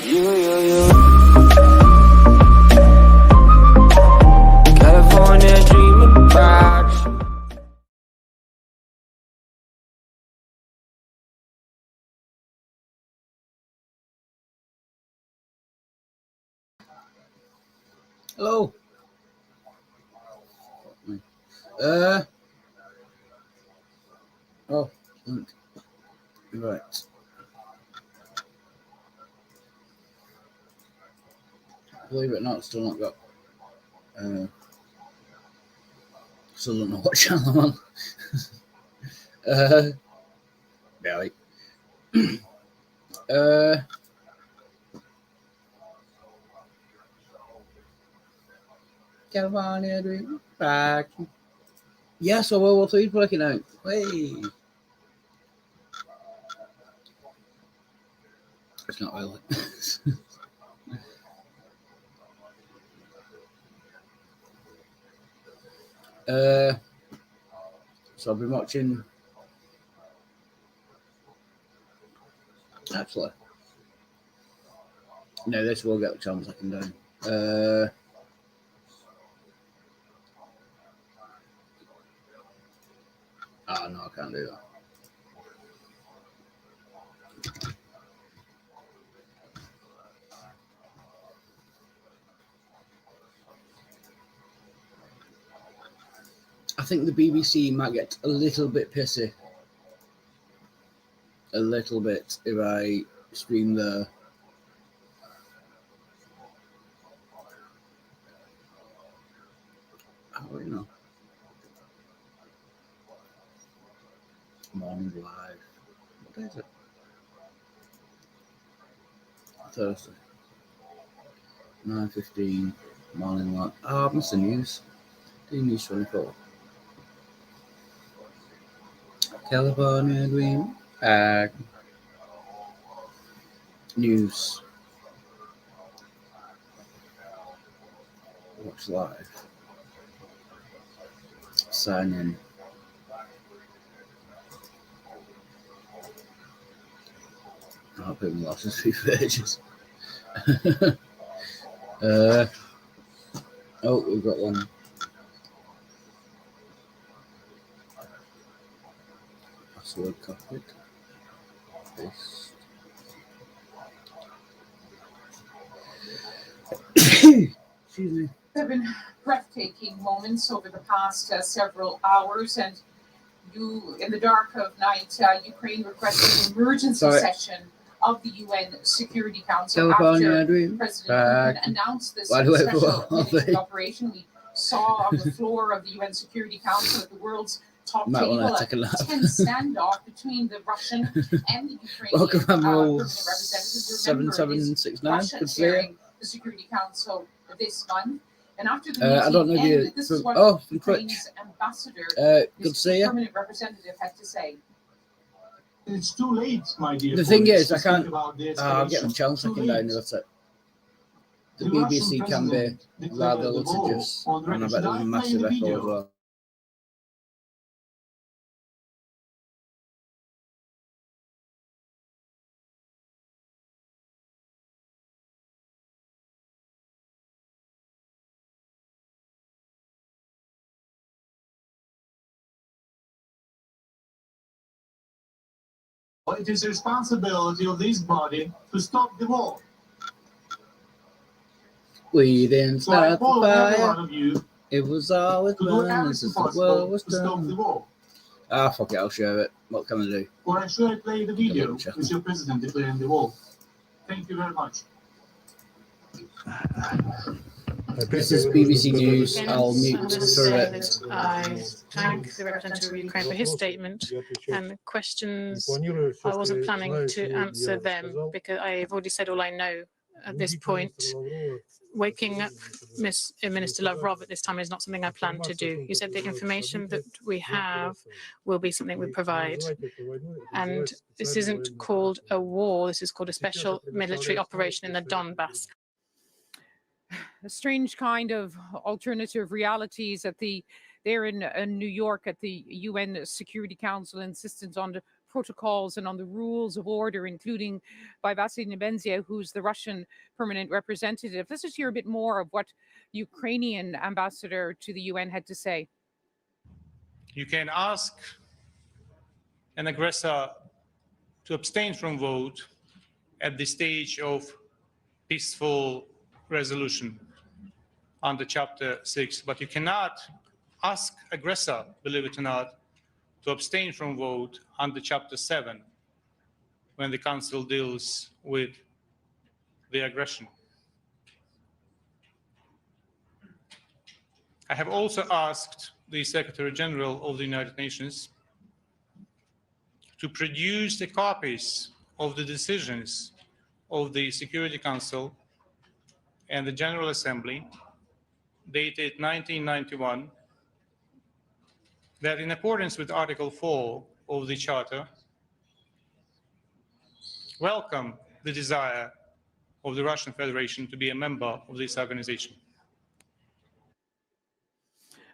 You. California dreaming about you. Hello. Oh, right. Believe it or not, still not got. Still don't know what channel I'm on. Barely. California dream back. Yeah, so WW3 is working out. Hey. It's not really. So I've been watching. Actually, no, this will get the channel second down. No, I can't do that. I think the BBC might get a little bit pissy. A little bit if I stream the. Oh, you know. Morning live. What day is it? Thursday. 9:15. Morning live. Oh, I've missed the news. News 24. California Dream. News. Watch live. Sign in. I'll put my losses 3 pages. Oh, we've got one. Password copied. Paste. Excuse me. There have been breathtaking moments over the past several hours, and you, in the dark of night, Ukraine requested an emergency session of the UN Security Council after President Putin announced this special military operation. We saw on the floor of the UN Security Council at the world's top table a tense standoff between the Russian and the Ukrainian permanent representatives. Remember, Russia chairing the Security Council this month. And after the meeting, I don't know ended, this is what Ukraine's ambassador, permanent representative, had to say. It's too late, my dear. The thing is, I can't. I'll get the channel second down. That's it. The BBC can be rather litigious, and I bet there's a massive echo as well. It is the responsibility of this body to stop the war. We didn't start the fire. Of you it was always fun since the world was done. The war. Ah, fuck it, I'll share it. What can I do? Or should I play the video with your president declaring the war? Thank you very much. This is BBC News. I'll mute for it. I thank the representative of Ukraine for his statement, and the questions, I wasn't planning to answer them because I've already said all I know at this point. Waking up Minister Lavrov at this time is not something I plan to do. You said the information that we have will be something we provide. And this isn't called a war, this is called a special military operation in the Donbass. A strange kind of alternative realities at there in New York at the UN Security Council insisted on the protocols and on the rules of order, including by Vasily Nebenzia, who's the Russian permanent representative. Let's just hear a bit more of what Ukrainian ambassador to the UN had to say. You can ask an aggressor to abstain from vote at the stage of peaceful resolution under Chapter 6, but you cannot ask aggressor, believe it or not, to abstain from vote under Chapter 7 when the Council deals with the aggression. I have also asked the Secretary General of the United Nations to produce the copies of the decisions of the Security Council and the General Assembly dated 1991 that in accordance with Article 4 of the Charter welcome the desire of the Russian Federation to be a member of this organization.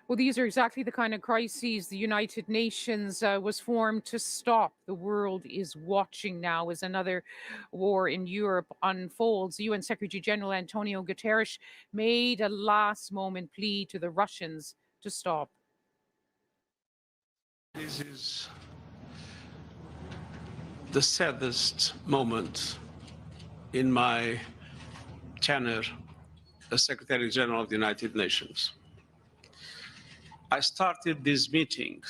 Well, these are exactly the kind of crises the United Nations was formed to stop. The world is watching now as another war in Europe unfolds. UN Secretary General Antonio Guterres made a last-moment plea to the Russians to stop. This is the saddest moment in my tenure as Secretary General of the United Nations. I started this meeting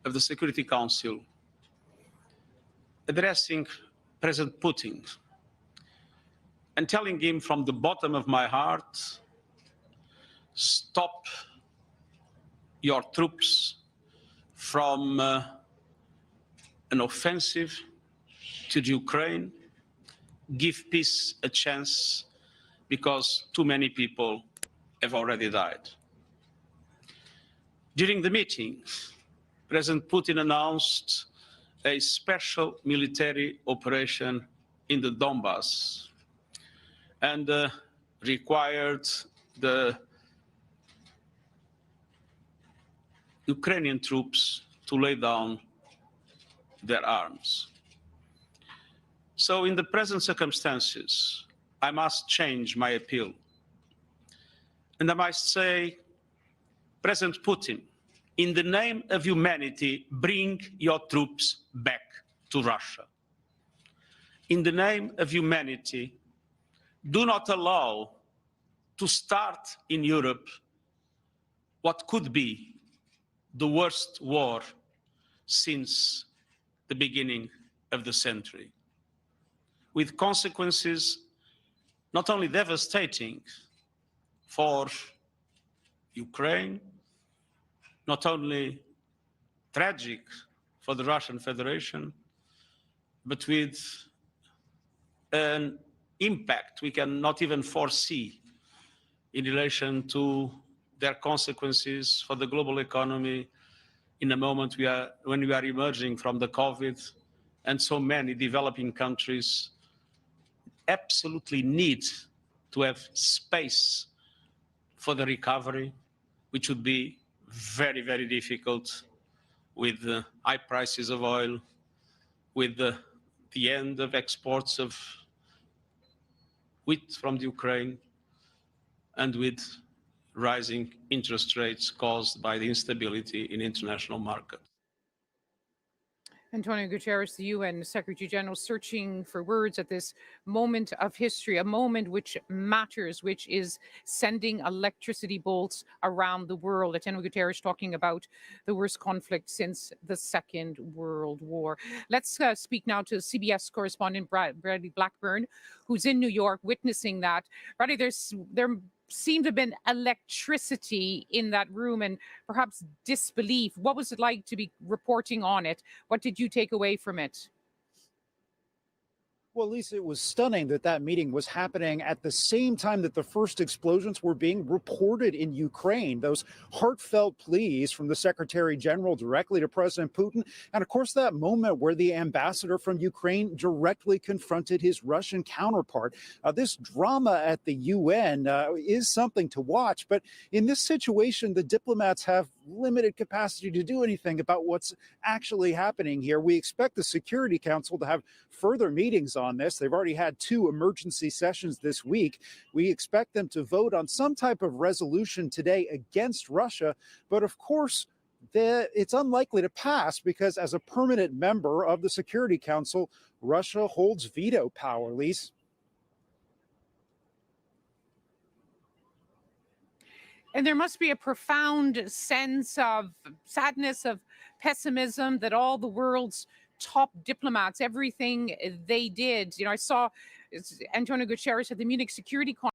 of the Security Council addressing President Putin and telling him from the bottom of my heart, stop your troops from an offensive to Ukraine, give peace a chance because too many people have already died. During the meeting, President Putin announced a special military operation in the Donbass and required the Ukrainian troops to lay down their arms. So in the present circumstances, I must change my appeal. And I must say, President Putin, in the name of humanity, bring your troops back to Russia. In the name of humanity, do not allow to start in Europe what could be the worst war since the beginning of the century, with consequences not only devastating for Ukraine, not only tragic for the Russian Federation, but with an impact we cannot even foresee in relation to their consequences for the global economy in a moment when we are emerging from the COVID, and so many developing countries absolutely need to have space for the recovery, which would be very, very difficult with the high prices of oil, with the end of exports of wheat from the Ukraine, and with rising interest rates caused by the instability in international markets. Antonio Guterres, the UN Secretary General, searching for words at this moment of history, a moment which matters, which is sending electricity bolts around the world. Antonio Guterres talking about the worst conflict since the Second World War. Let's speak now to CBS correspondent Bradley Blackburn, who's in New York witnessing that. Bradley, there seemed to have been electricity in that room and perhaps disbelief. What was it like to be reporting on it? What did you take away from it? Well, Lisa, it was stunning that that meeting was happening at the same time that the first explosions were being reported in Ukraine. Those heartfelt pleas from the Secretary General directly to President Putin. And of course, that moment where the ambassador from Ukraine directly confronted his Russian counterpart. This drama at the UN is something to watch. But in this situation, the diplomats have limited capacity to do anything about what's actually happening here. We expect the Security Council to have further meetings on this. They've already had 2 emergency sessions this week. We expect them to vote on some type of resolution today against Russia. But of course, it's unlikely to pass because as a permanent member of the Security Council, Russia holds veto power, Lise. And there must be a profound sense of sadness, of pessimism that all the world's top diplomats, everything they did, I saw Antonio Guterres at the Munich Security Conference.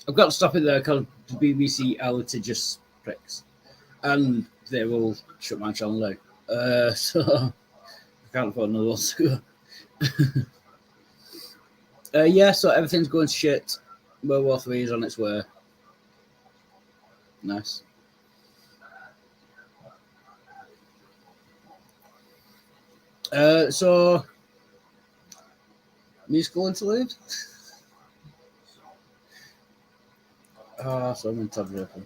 I've got to stop it there because the BBC are litigious pricks. And they will shut my channel down. So I can't afford another one to go. Yeah, so everything's going to shit. World War III is on its way. Nice. So musical interlude. So I'm in top open.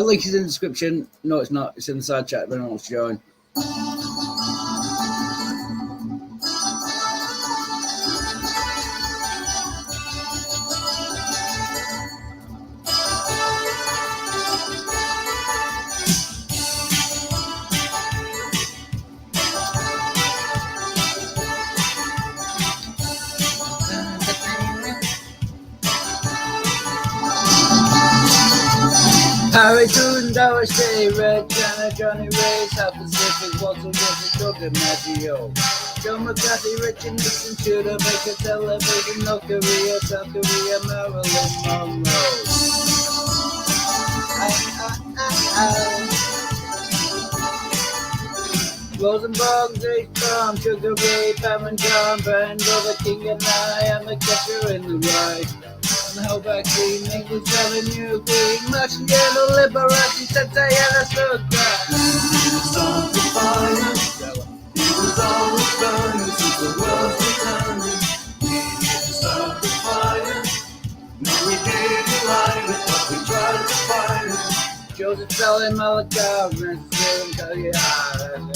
Link is in the description. No, it's not. It's in the side chat if anyone wants to join. Harry Toon, Dower Stay, Red China, Johnny Ray, South Pacific, Walter Wilson, Dugan, Maggio. John McCarthy, Richard Nixon, Tudor, Baker, Television, North Korea, South Korea, Marilyn Monroe. Rosenborg, Grace Farm, Sugar Ray, Pam and John, Brian, Brother King and I am the catcher in the rye. And how back Queen, English Avenue, Queen, Marching Yellow, Liberace, Tatiana, Sugar. Start the fire. It was always burning since the world was turning. We didn't start the fire. No, we didn't light it, but we tried to fight it. Joseph Stalin, Malakov, Ransom, Cagliari,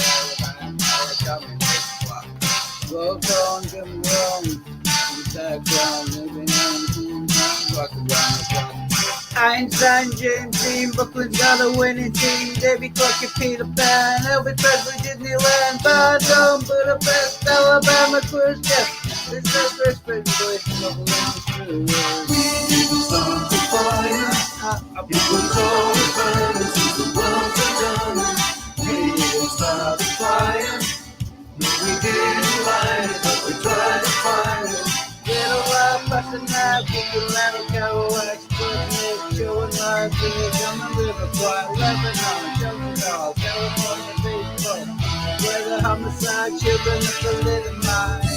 Roll on, Jim Wrong, background, living on rock around the clock. Einstein, James Dean, Brooklyn's got a winning team. David Crockett, Peter Pan, Elvis Presley, Disneyland, Pardon, Budapest, Alabama, Cruise, Jeff. It's the first place of the We didn't start the fire. It was always burning since the world was turning. We didn't start the fire. No, we didn't light it, but we tried to find it. Get a lot faster now, keep the land of Carol, Express, showing live videos on the river, quiet, Lebanon, Jungle, California, baseball, where the homicide children of the living mind.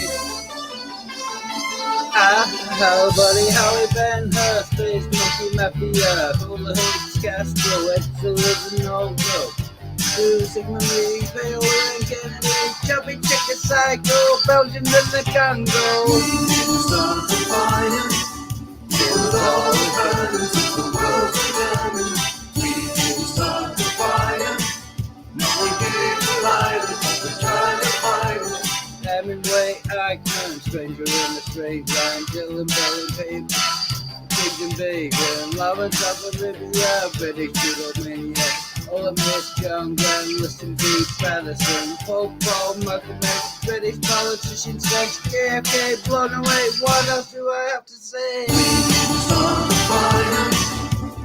How buddy, Howie Ben Hur, Space Monkey Mafia, all the hoods, Castro, Excelsior, no rope. Sigma Me, Pale and Kennedy, Chubby Chicken Psycho, Belgium and the Congo. We didn't start the fire. It was always burning since the world was turning. We didn't start the fire. No, we didn't light it, but we tried to fight it. Hemingway, Eichmann, Stranger in the Straight Line, Dylan Belly, Baby, Pigs and Bacon, Lawrence of Olivia, British Judomania. All of Miss John Glenn, listen to Patterson, Paul, Malcolm X, British politicians, sex, KFK, blown away. What else do I have to say? We didn't start the fire.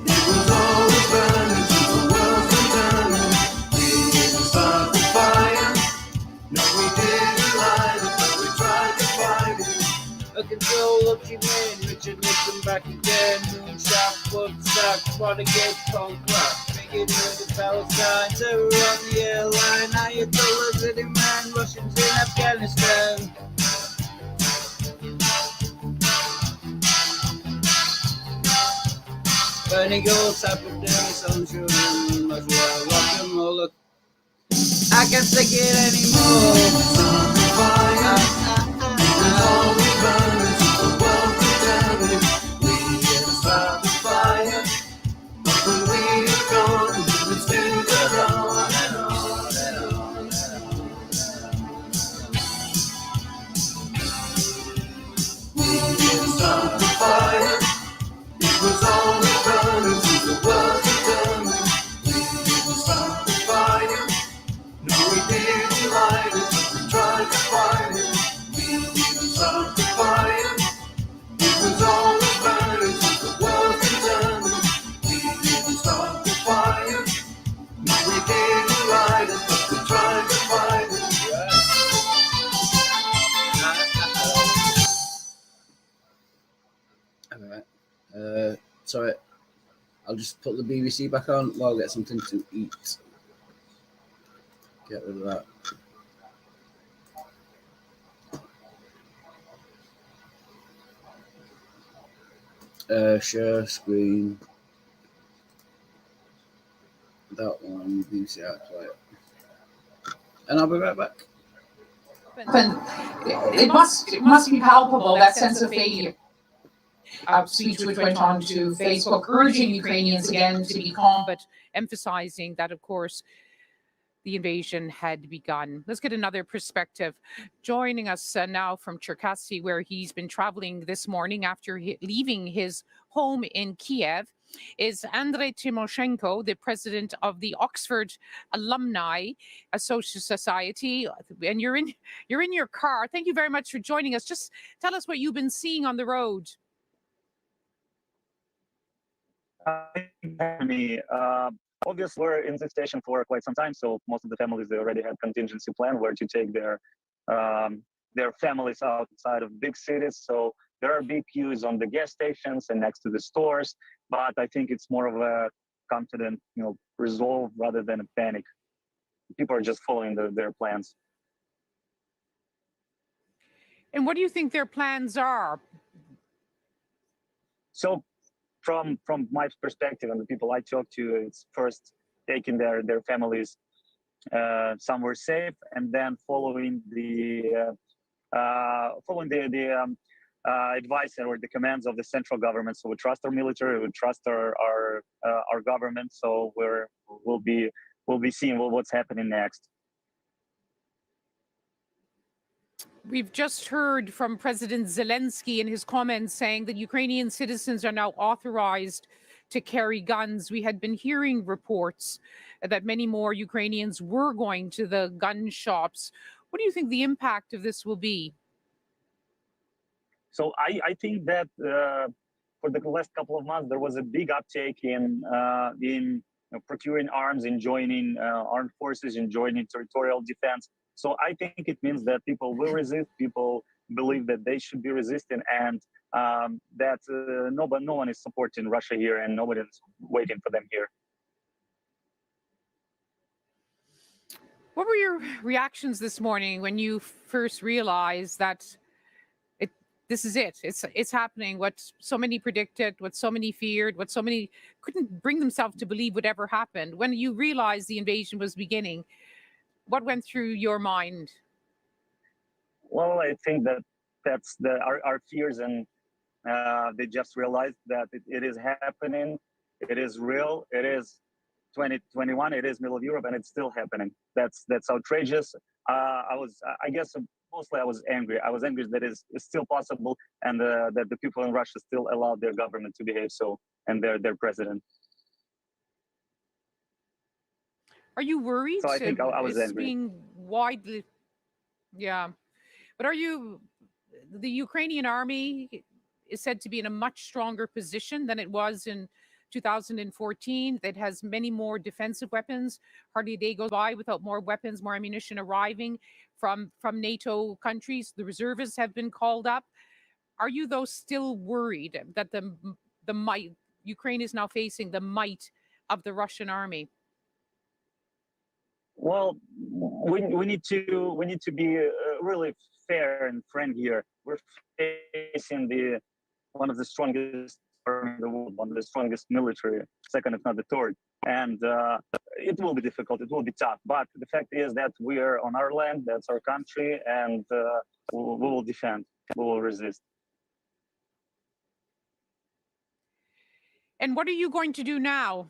It was always burning since the world was turning. We didn't start the fire. No, we didn't light it, but we tried to fight it. A control of G-Man, Richard Nixon, back again. Moonshot, Woodstock, Watergate, punk rock. Making the Palestine, terror on the airline. Ayatollah, city man, Russians in Afghanistan. Burning gold, type of day, some shooting, much more rock and roll. Look, I can't take it anymore. All we burn is the world to damage. We can start the fire, but when we are gone, it's still goes on and on and on and on. We can start the fire. It was all we burn into the world to damage. We didn't start the fire. No, we didn't light it. We tried to fight it. We didn't start the fire. It was all we burned into the world to damage. We didn't start the fire. No, we didn't light it, but we tried to fight it. Alright. Sorry. I'll just put the BBC back on while I get something to eat. Get rid of that. Share screen. That one, BBC iPlayer. And I'll be right back. It must be palpable, that sense of failure. Speech which went on to Facebook, urging Ukrainians again to be calm, but emphasizing that, of course, the invasion had begun. Let's get another perspective. Joining us now from Cherkasy, where he's been traveling this morning after leaving his home in Kiev, is Andrei Timoshenko, the president of the Oxford Alumni Society. And you're in your car. Thank you very much for joining us. Just tell us what you've been seeing on the road. Obviously, we're in this station for quite some time, so most of the families, they already had contingency plan where to take their families outside of big cities. So there are big queues on the gas stations and next to the stores, but I think it's more of a confident, resolve rather than a panic. People are just following their plans. And what do you think their plans are? So from my perspective and the people I talk to, it's first taking their families somewhere safe, and then following the advice or the commands of the central government. So we trust our military, we trust our government. So we'll be seeing what's happening next. We've just heard from President Zelensky in his comments saying that Ukrainian citizens are now authorized to carry guns. We had been hearing reports that many more Ukrainians were going to the gun shops. What do you think the impact of this will be? So I think that for the last couple of months, there was a big uptake in procuring arms, in joining armed forces, in joining territorial defense. So I think it means that people will resist. People believe that they should be resisting, and that no one is supporting Russia here, and nobody is waiting for them here. What were your reactions this morning when you first realized that this is it? It's happening. What so many predicted, what so many feared, what so many couldn't bring themselves to believe would ever happen. When you realized the invasion was beginning, what went through your mind? Well, I think that's our fears, and they just realized that it is happening. It is real. It is 2021. It is middle of Europe, and it's still happening. That's outrageous. I guess mostly I was angry. I was angry that it's still possible, and that the people in Russia still allow their government to behave so, and their president. Are you worried? So I think I was angry. Being widely, yeah. But the Ukrainian army is said to be in a much stronger position than it was in 2014. It has many more defensive weapons. Hardly a day goes by without more weapons, more ammunition arriving from NATO countries. The reservists have been called up. Are you, though, still worried that the might Ukraine is now facing the might of the Russian army? Well, we need to be really fair and frank here. We're facing one of the strongest army in the world, one of the strongest military, second if not the third, and it will be difficult. It will be tough. But the fact is that we are on our land. That's our country, and we will defend. We will resist. And what are you going to do now?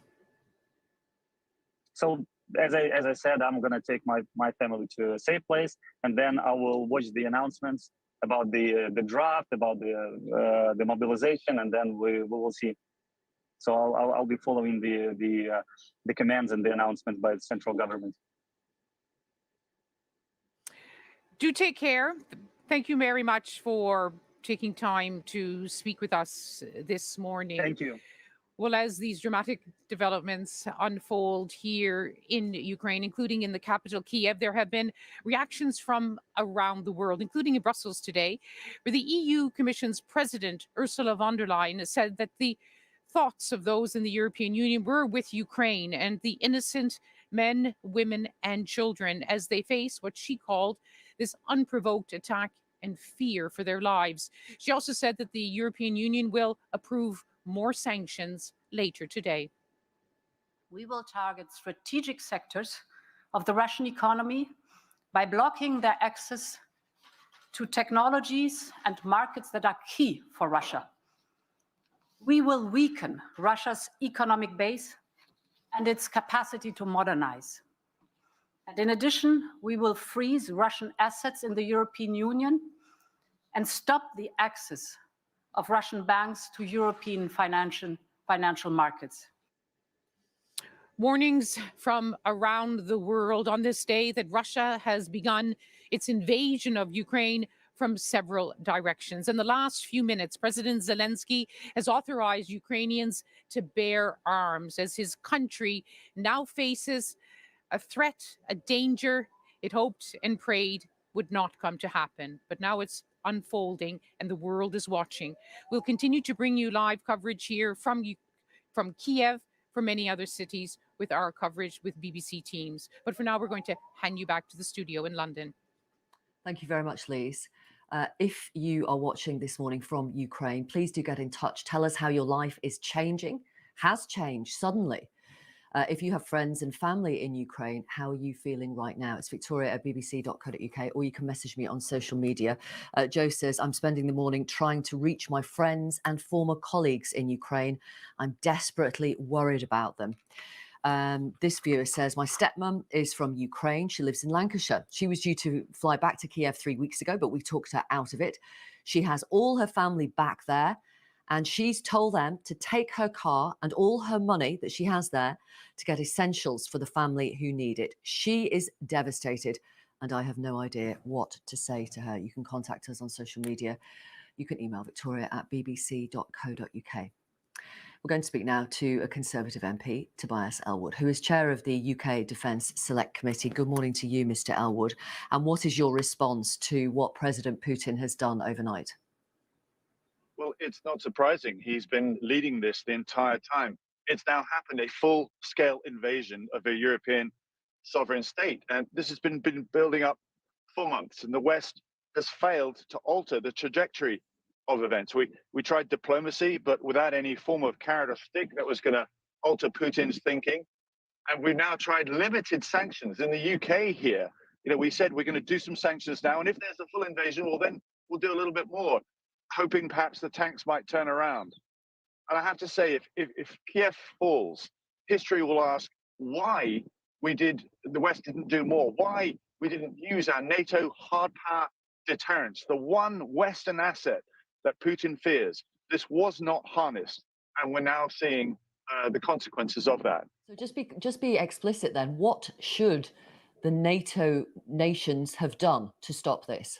So as I said, I'm gonna take my family to a safe place, and then I will watch the announcements about the draft, about the mobilization, and then we will see. So I'll be following the commands and the announcements by the central government. Do take care. Thank you very much for taking time to speak with us this morning. Thank you. Well, as these dramatic developments unfold here in Ukraine, including in the capital, Kiev, there have been reactions from around the world, including in Brussels today, where the EU Commission's President, Ursula von der Leyen, said that the thoughts of those in the European Union were with Ukraine and the innocent men, women, and children as they face what she called this unprovoked attack and fear for their lives. She also said that the European Union will approve more sanctions later today. We will target strategic sectors of the Russian economy by blocking their access to technologies and markets that are key for Russia. We will weaken Russia's economic base and its capacity to modernize. And in addition, we will freeze Russian assets in the European Union and stop the access of Russian banks to European financial markets. Warnings from around the world on this day that Russia has begun its invasion of Ukraine from several directions. In the last few minutes, President Zelensky has authorized Ukrainians to bear arms as his country now faces a threat, a danger it hoped and prayed would not come to happen. But now it's unfolding and the world is watching. We'll continue to bring you live coverage here from Kiev, from many other cities with our coverage with BBC teams. But for now, we're going to hand you back to the studio in London. Thank you very much, Lise. If you are watching this morning from Ukraine, please do get in touch. Tell us how your life is changing, has changed suddenly. If you have friends and family in Ukraine, how are you feeling right now? It's victoria@bbc.co.uk, or you can message me on social media. Joe says, I'm spending the morning trying to reach my friends and former colleagues in Ukraine. I'm desperately worried about them. This viewer says, my stepmom is from Ukraine. She lives in Lancashire. She was due to fly back to Kiev 3 weeks ago, but we talked her out of it. She has all her family back there, and she's told them to take her car and all her money that she has there to get essentials for the family who need it. She is devastated, and I have no idea what to say to her. You can contact us on social media. You can email victoria@bbc.co.uk. We're going to speak now to a Conservative MP, Tobias Ellwood, who is chair of the UK Defence Select Committee. Good morning to you, Mr. Ellwood. And what is your response to what President Putin has done overnight? Well, it's not surprising. He's been leading this the entire time. It's now happened, a full-scale invasion of a European sovereign state. And this has been building up for months, and the West has failed to alter the trajectory of events. We tried diplomacy, but without any form of carrot or stick that was going to alter Putin's thinking. And we've now tried limited sanctions in the UK here. You know, we said we're going to do some sanctions now, and if there's a full invasion, well, then we'll do a little bit more, hoping perhaps the tanks might turn around. And I have to say, if Kiev falls, history will ask why the West didn't do more, why we didn't use our NATO hard power deterrence, the one Western asset that Putin fears. This was not harnessed, and we're now seeing the consequences of that. So just be explicit then. What should the NATO nations have done to stop this?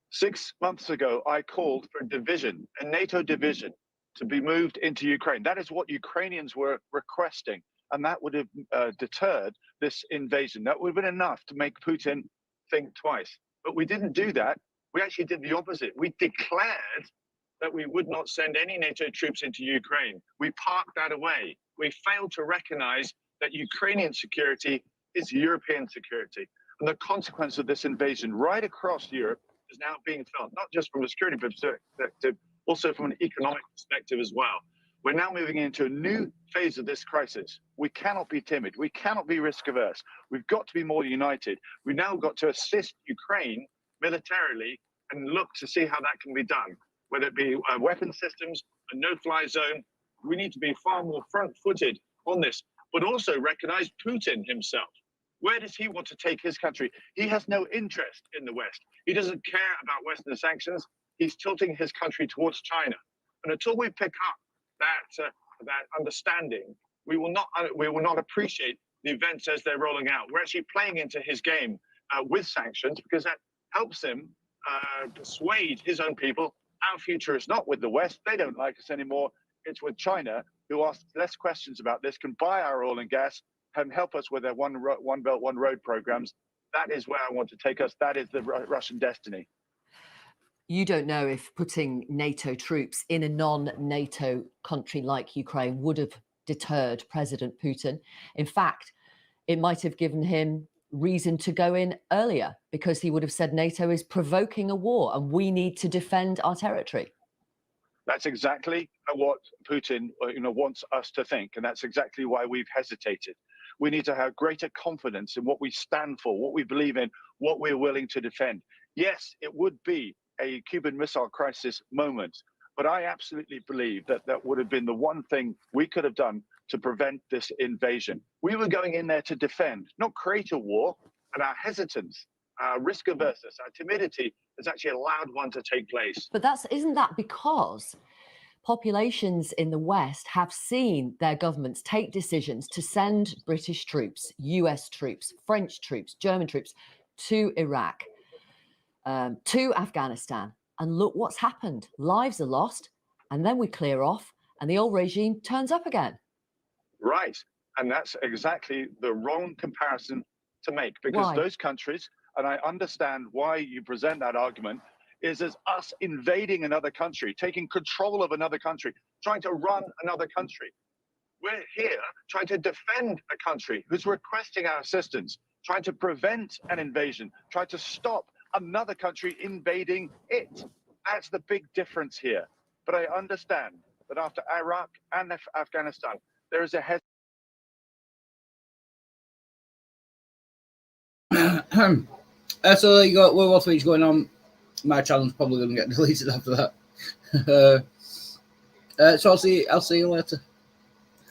6 months ago, I called for a division, a NATO division, to be moved into Ukraine. That is what Ukrainians were requesting, and that would have deterred this invasion. That would have been enough to make Putin think twice. But we didn't do that. We actually did the opposite. We declared that we would not send any NATO troops into Ukraine. We parked that away. We failed to recognize that Ukrainian security is European security. And the consequence of this invasion right across Europe is now being felt, not just from a security perspective, also from an economic perspective as well. We're now moving into a new phase of this crisis. We cannot be timid. We cannot be risk averse. We've got to be more united. We've now got to assist Ukraine militarily and look to see how that can be done, whether it be weapon systems, a no-fly zone. We need to be far more front-footed on this, but also recognize Putin himself. Where does he want to take his country? He has no interest in the West. He doesn't care about Western sanctions. He's tilting his country towards China. And until we pick up that understanding, we will not appreciate the events as they're rolling out. We're actually playing into his game with sanctions because that helps him persuade his own people. Our future is not with the West. They don't like us anymore. It's with China, who asks less questions about this, can buy our oil and gas, and help us with their one belt, one road programs. That is where I want to take us. That is the Russian destiny. You don't know if putting NATO troops in a non-NATO country like Ukraine would have deterred President Putin. In fact, it might have given him reason to go in earlier because he would have said NATO is provoking a war and we need to defend our territory. That's exactly what Putin wants us to think, and that's exactly why we've hesitated. We need to have greater confidence in what we stand for, what we believe in, what we're willing to defend. Yes, it would be a Cuban Missile Crisis moment, but I absolutely believe that that would have been the one thing we could have done to prevent this invasion. We were going in there to defend, not create a war, and our hesitance, our risk averseness, our timidity has actually allowed one to take place. But isn't that because populations in the West have seen their governments take decisions to send British troops, US troops, French troops, German troops to Iraq, to Afghanistan. And look what's happened. Lives are lost, and then we clear off, and the old regime turns up again. Right. And that's exactly the wrong comparison to make, because Why? Those countries, and I understand why you present that argument, is as us invading another country, taking control of another country, trying to run another country. We're here trying to defend a country who's requesting our assistance, trying to prevent an invasion, trying to stop another country invading it. That's the big difference here. But I understand that after Iraq and Afghanistan, there is a So you got World War III going on. My channel's probably going to get deleted after that. So I'll see you later.